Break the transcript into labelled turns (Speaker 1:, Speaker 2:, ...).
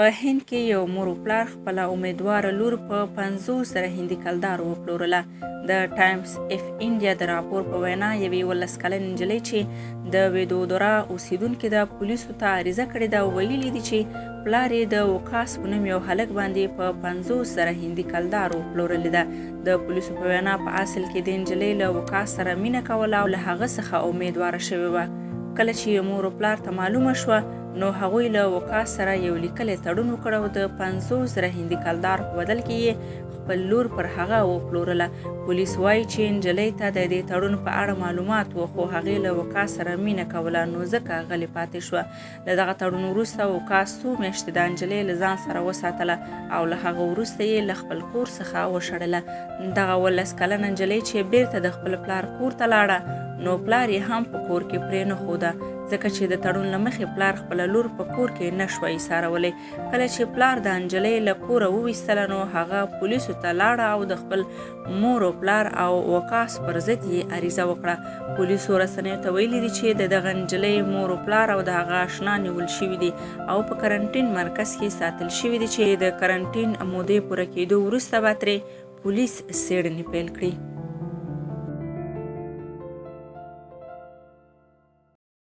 Speaker 1: په هند کې یو مور و پلار خپله امیدواره لور په 50 زره هندي کلدارو وپلورله. د ټایمز اف انډیا د راپور په وینا یوې 11 کلنې نجلۍ چې د ویدودورا اوسیدونکې ده پولیسو ته عریضه کړې ده او ویلي دي چې پلار یې د وکاس په نوم یو هلک باندې په 50 زره هندي کلدارو وپلورلې ده. د پولیسو په وینا په اصل کې د نجلۍ له وکاس سره مینه کوله او له هغه څخه امیدواره شوې وه. کله چې مور و پلار ته معلومه شوه نو هغوی له وکاس سره یو لیکلی تړون وکړ او د 50 زره هندي کلدار په بدل کې یې خپل لور پر هغه وپلورله. پولیس وایي چې نجلۍ ته د دې تړون په اړه معلومات و خو هغې له وکاس سره مینه کوله نو ځکه غلې پاتې شوه. له دغه تړون وروسته وکاس څو میاشتې د نجلۍ له ځان سره وساتله او له هغه وروسته یې له خپل کور څخه وشړله. دغه 11 کلنه نجلۍ چې بیرته د خپل پلار کور ته لاړه نو پلار یې هم په کور کې پرې نه ښوده ځکه چې د تړون له مخې پلار خپله لور په کور کې نه شوه ایسارولی. کله چې پلار د نجلۍ له کوره وویستله نو هغه پولیسو ته لاړه او د خپل مور و پلار او وکاس پر ضد یې عریضه وکړه. پولیسو رسنیو ته ویلي دي چې د دغه نجلۍ مور و پلار او د هغه اشنا نیول شوي دي او په کرنټین مرکز کې ساتل شوي دي چې د کرنټین مودې پوره کېدو وروسته به ترې پولیس څېړنې پیل کړي.